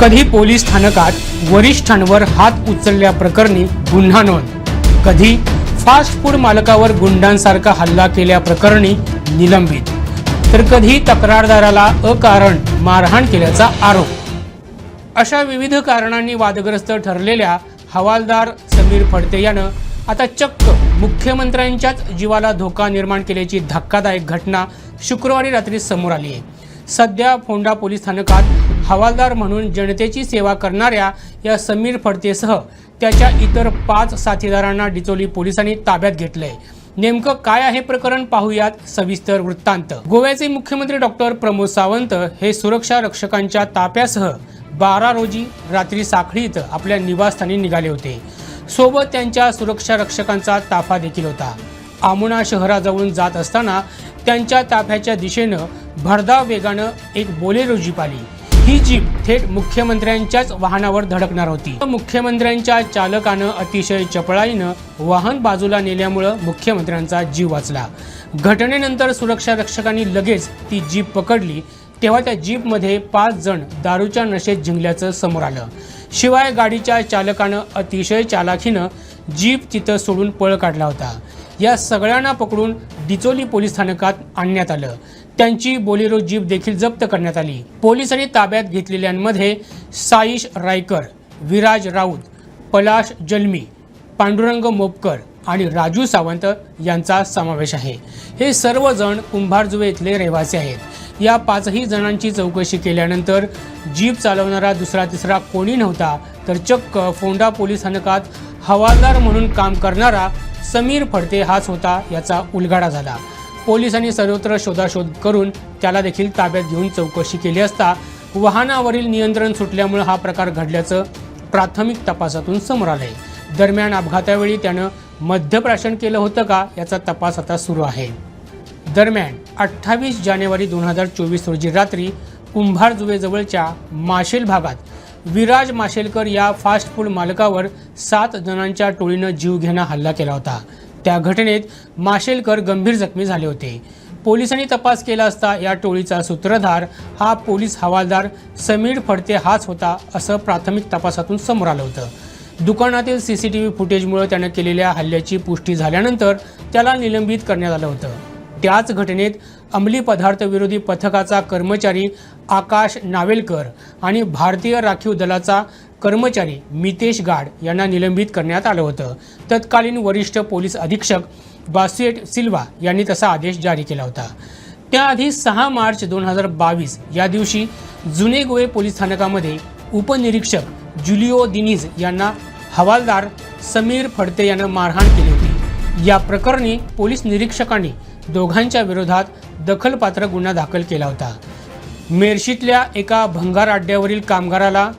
कधी पोलीस स्थानकात वरिष्ठांवर हात उचलल्याप्रकरणी गुन्हा नोंद, कधी फास्ट फूड मालकावर गुंडांसारखा हल्ला केल्याप्रकरणी निलंबित, तर कधी तक्रारदाराला अकारण मारहाण केल्याचा आरोप. अशा विविध कारणांनी वादग्रस्त ठरलेल्या हवालदार समीर फडते यानं आता चक्क मुख्यमंत्र्यांच्याच जीवाला धोका निर्माण केल्याची धक्कादायक घटना शुक्रवारी रात्री समोर आली आहे. सध्या फोंडा पोलीस स्थानकात हवालदार म्हणून जनतेची सेवा करणाऱ्या या समीर फडतेसह त्याच्या इतर 5 साथीदारांना डिचोली पोलिसांनी ताब्यात घेतलंय. नेमकं काय आहे प्रकरण, पाहूयात सविस्तर वृत्तांत. गोव्याचे मुख्यमंत्री डॉक्टर प्रमोद सावंत हे सुरक्षा रक्षकांच्या ताफ्यासह 12 रोजी रात्री साखळी इथं आपल्या निवासस्थानी निघाले होते. सोबत त्यांच्या सुरक्षा रक्षकांचा ताफा देखील होता. आमुणा शहराजवळून जात असताना त्यांच्या ताफ्याच्या दिशेनं भरधाव वेगानं एक बोलेरो जीप आली. ही जीप थेट मुख्यमंत्र्यांच्याच वाहनावर धडकणार होती. मुख्यमंत्र्यांच्या चालकानं अतिशय चपळाईनं वाहन बाजूला नेल्यामुळं मुख्यमंत्र्यांचा जीव वाचला. घटनेनंतर सुरक्षा रक्षकांनी लगेच ती जीप पकडली. तेव्हा त्या जीपमध्ये 5 जण दारूच्या नशेत जिंकल्याचं समोर आलं. शिवाय गाडीच्या चालकानं अतिशय चालाखीनं जीप तिथं सोडून पळ काढला होता. या सगळ्यांना पकडून डिचोली पोलीस स्थानकात आणण्यात आलं. त्यांची बोलेरो जीप देखील जप्त करण्यात आली. पोलिसांनी ताब्यात घेतलेल्यांमध्ये साईश रायकर, विराज राऊत, पलाश जलमी, पांडुरंग मोपकर आणि राजू सावंत यांचा समावेश आहे. हे सर्वजण कुंभारजुवे इथले रहिवासी आहेत. या 5ही जणांची चौकशी केल्यानंतर जीप चालवणारा दुसरा तिसरा कोणी नव्हता, तर चक्क फोंडा पोलीस स्थानकात हवालदार म्हणून काम करणारा समीर फडते हाच होता याचा उलगडा झाला. पोलिसांनी सर्वत्र शोधाशोध करून त्याला देखील ताब्यात घेऊन चौकशी केली असता वाहनावरील नियंत्रण सुटल्यामुळे हा प्रकार घडल्याचं प्राथमिक तपासातून समोर आलंय. दरम्यान अपघातावेळी त्यानं मद्यप्राशन केलं होतं का याचा तपास आता सुरू आहे. दरम्यान 28 जानेवारी 2024 रोजी रात्री कुंभारजुवेजवळच्या माशेल भागात विराज माशेलकर या फास्ट फूड मालकावर 7 जणांच्या टोळीनं जीवघेणा हल्ला केला होता. त्या घटनेत माशेलकर गंभीर जखमी झाले होते. पोलिसांनी तपास केला असता या टोळीचा सूत्रधार हा पोलीस हवालदार समीर फडते हाच होता असं प्राथमिक तपासातून समोर आलं होतं. दुकानातील CCTV फुटेजमुळे त्यानं केलेल्या हल्ल्याची पुष्टी झाल्यानंतर त्याला निलंबित करण्यात आलं होतं. त्याच घटनेत अंमली पदार्थ विरोधी पथकाचा कर्मचारी आकाश नावेलकर आणि भारतीय राखीव दलाचा कर्मचारी मितेश गाड यांना निलंबित करण्यात आलं होतं. तत्कालीन वरिष्ठ पोलीस अधीक्षक बासुएट सिल्वा यांनी तसा आदेश जारी केला होता. त्याआधी 6 मार्च 2022 या दिवशी जुने गोवे पोलीस स्थानकामध्ये उपनिरीक्षक जुलिओ दिनीज यांना हवालदार समीर फडते यानं मारहाण केली होती. या प्रकरणी पोलीस निरीक्षकांनी दोघांच्या विरोधात दखलपात्र गुन्हा दाखल केला होता. मेर्शीतल्या एका भंगार अड्ड्यावरील कामगाराला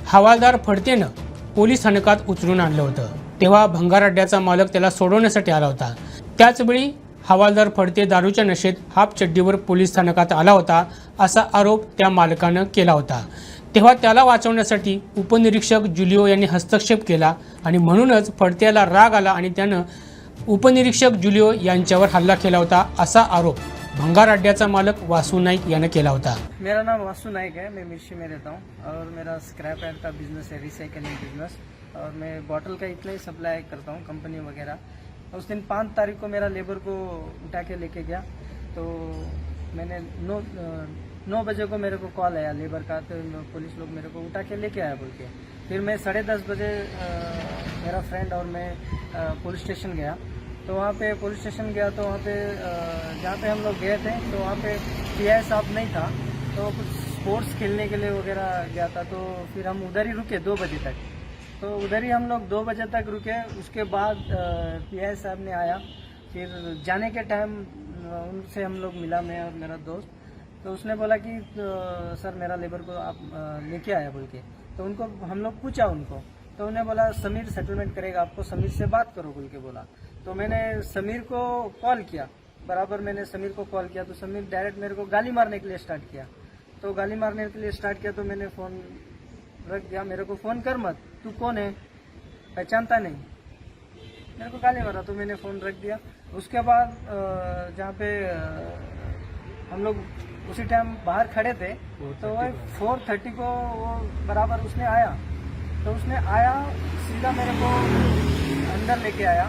हवालदार फडतेनं पोलीस स्थानकात उचलून आणलं होतं. तेव्हा भंगार अड्ड्याचा मालक त्याला सोडवण्यासाठी आला होता. त्याचवेळी हवालदार फडते दारूच्या नशेत हाफ चड्डीवर पोलीस स्थानकात आला होता असा आरोप त्या मालकानं केला होता. तेव्हा त्याला वाचवण्यासाठी उपनिरीक्षक जुलिओ यांनी हस्तक्षेप केला आणि म्हणूनच फडत्याला राग आला आणि त्यानं उपनिरीक्षक जुलिओ यांच्यावर हल्ला केला होता असा आरोप भंगार अड्ड्याचा मालक वासू नाईक यानं केला होता. मेरा नाम वासु नाइक है, मैं मिर्ची में रहता हूँ और मेरा स्क्रैप एड का बिजनेस है, रिसाइकलिंग बिजनेस, और मैं बॉटल का इतना ही सप्लाई करता हूँ कंपनी वगैरह. उस दिन 5 तारीख को मेरा लेबर को उठा के लेके गया, तो मैंने 9 बजे को मेरे को कॉल आया लेबर का, तो पुलिस लोग मेरे को उठा के लेके आया बोल के. फिर मैं 10:30 बजे मेरा फ्रेंड और मैं पुलिस स्टेशन गया. तो वहाँ पे पुलिस स्टेशन गया तो वहाँ पे जहाँ पे हम लोग गए थे तो वहाँ पे PI साहब नहीं था, तो कुछ स्पोर्ट्स खेलने के लिए वगैरह गया था. तो फिर हम उधर ही रुके 2 बजे तक. तो उधर ही हम लोग 2 बजे तक रुके. उसके बाद PI साहब ने आया. फिर जाने के टाइम उनसे हम लोग मिला, मैं और मेरा दोस्त. तो उसने बोला कि सर मेरा लेबर को आप लेके आया बोल के. तो उनको हम लोग पूछा उनको, तो उन्हें बोला समीर सेटलमेंट करेगा आपको, समीर से बात करो बोल के बोला. तो मैंने समीर को कॉल किया, बराबर मैंने समीर को कॉल किया तो समीर डायरेक्ट मेरे को गाली मारने के लिए स्टार्ट किया. तो गाली मारने के लिए स्टार्ट किया तो मैंने फ़ोन रख दिया. मेरे को फ़ोन कर मत, तू कौन है, पहचानता नहीं, मेरे को गाली मारा. तो मैंने फ़ोन रख दिया. उसके बाद जहाँ पे हम लोग उसी टाइम बाहर खड़े थे। तो वही 4:30 को वो बराबर उसने आया, तो उसने आया सीधा मेरे को अंदर लेके आया,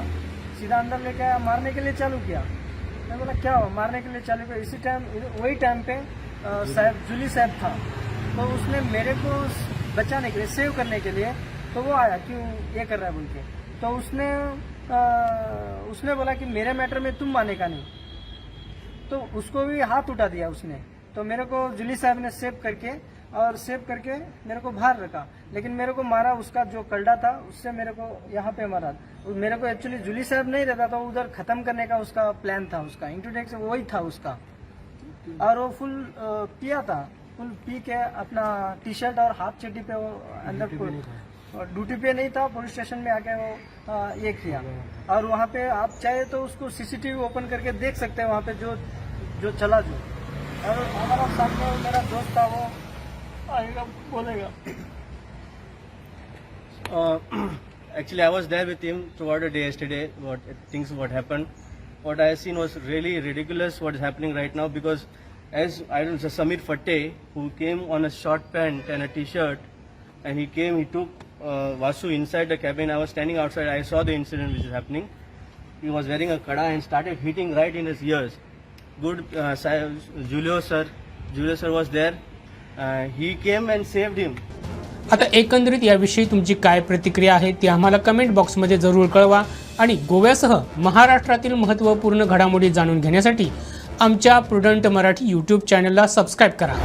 सीधा अंदर लेके आया, मारने के लिए चालू किया। मैं बोला क्या हो, मारने के लिए चालू किया। इसी टाइम वही टाइम पे साहब जूली साहब था, तो उसने मेरे को बचाने के लिए, सेव करने के लिए, तो वो आया क्यों ये कर रहा है बोल के। तो उसने बोला कि मेरे मैटर में तुम मानेगा नहीं, तो उसको भी हाथ उठा दिया उसने। तो मेरे को जूली साहब ने सेव करके मेरे को बाहर रखा, लेकिन मेरे को मारा उसका जो कलडा था उससे मेरे को यहाँ पे मारा। मेरे को एक्चुअली जूली साहब नहीं रहता, तो उधर खत्म करने का उसका प्लान था, उसका इंट्रोडक्शन वही था उसका। और वो फुल पिया था, फुल पी के अपना टी शर्ट और हाफ चड्डी पे वो अंदर ड्यूटी पे नहीं था, पुलिस स्टेशन में आके वो ये किया। और वहाँ पे आप चाहे तो उसको सीसीटीवी ओपन करके देख सकते हैं, वहाँ पे जो चला जो। और हमारा सामने मेरा दोस्त था, वो आएगा बोलेगा। Actually, I was there with him throughout the day yesterday. What happened? What I have seen was really ridiculous. What is happening right now? Because as I don't know, Samir Fatte, who came on a short pant and a t-shirt, and he took Vasu inside the cabin. I was standing outside. I saw the incident which is happening. He was wearing a kada and started hitting right in his ears. Good, Julio sir was there. He came and saved him. आता एकंदरीत याविषयी तुमची काय प्रतिक्रिया आहे ती आम्हाला comment बॉक्समध्ये जरूर कळवा आणि गोव्यासह महाराष्ट्रातील महत्त्वपूर्ण घडामोडी जाणून घेण्यासाठी आमच्या प्रुडंट मराठी यूट्यूब चॅनलला सबस्क्राईब करा।